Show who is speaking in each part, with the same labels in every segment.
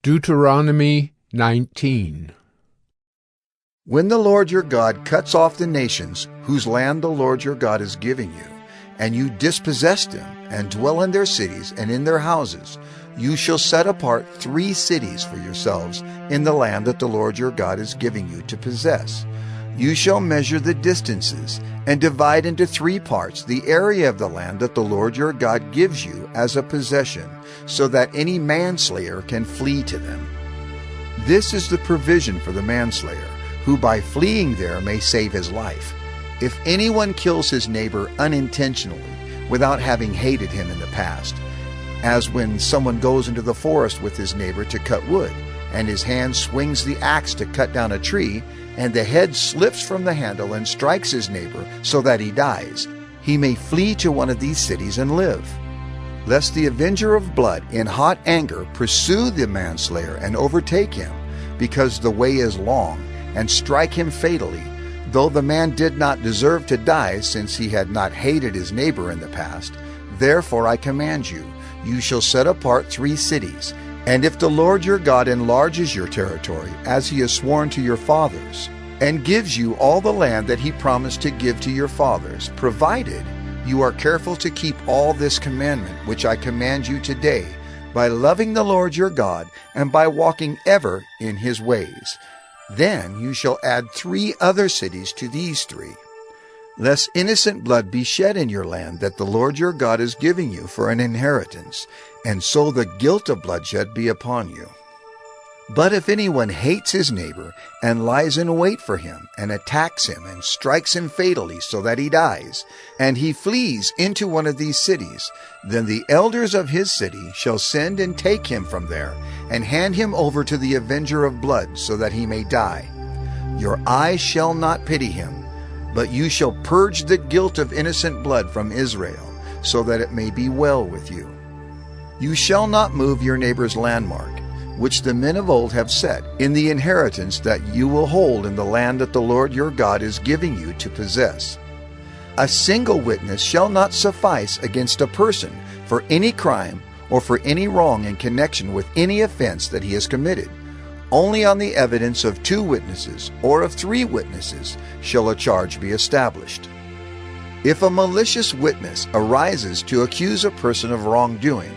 Speaker 1: Deuteronomy 19.
Speaker 2: When the Lord your God cuts off the nations whose land the Lord your God is giving you, and you dispossess them, and dwell in their cities and in their houses, you shall set apart 3 cities for yourselves in the land that the Lord your God is giving you to possess. You shall measure the distances, and divide into 3 parts the area of the land that the Lord your God gives you as a possession, so that any manslayer can flee to them. This is the provision for the manslayer, who by fleeing there may save his life. If anyone kills his neighbor unintentionally, without having hated him in the past, as when someone goes into the forest with his neighbor to cut wood, and his hand swings the axe to cut down a tree, and the head slips from the handle and strikes his neighbor so that he dies, he may flee to one of these cities and live. Lest the avenger of blood in hot anger pursue the manslayer and overtake him, because the way is long, and strike him fatally, though the man did not deserve to die, since he had not hated his neighbor in the past. Therefore I command you, you shall set apart 3 cities. And if the Lord your God enlarges your territory, as he has sworn to your fathers, and gives you all the land that he promised to give to your fathers, provided you are careful to keep all this commandment which I command you today, by loving the Lord your God, and by walking ever in his ways, then you shall add 3 other cities to these 3. Lest innocent blood be shed in your land that the Lord your God is giving you for an inheritance, and so the guilt of bloodshed be upon you. But if anyone hates his neighbor, and lies in wait for him, and attacks him, and strikes him fatally so that he dies, and he flees into one of these cities, then the elders of his city shall send and take him from there, and hand him over to the avenger of blood, so that he may die. Your eye shall not pity him, but you shall purge the guilt of innocent blood from Israel, so that it may be well with you. You shall not move your neighbor's landmark, which the men of old have set, in the inheritance that you will hold in the land that the Lord your God is giving you to possess. A single witness shall not suffice against a person for any crime or for any wrong in connection with any offense that he has committed. Only on the evidence of 2 witnesses or of 3 witnesses shall a charge be established. If a malicious witness arises to accuse a person of wrongdoing,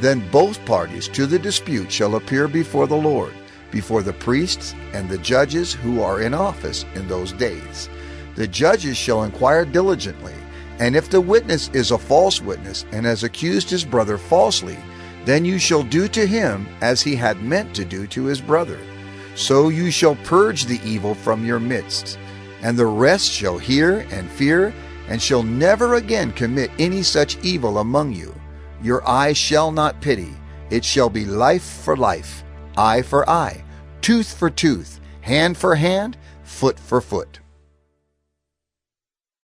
Speaker 2: then both parties to the dispute shall appear before the Lord, before the priests and the judges who are in office in those days. The judges shall inquire diligently, and if the witness is a false witness and has accused his brother falsely, then you shall do to him as he had meant to do to his brother. So you shall purge the evil from your midst, and the rest shall hear and fear, and shall never again commit any such evil among you. Your eye shall not pity. It shall be life for life, eye for eye, tooth for tooth, hand for hand, foot for foot.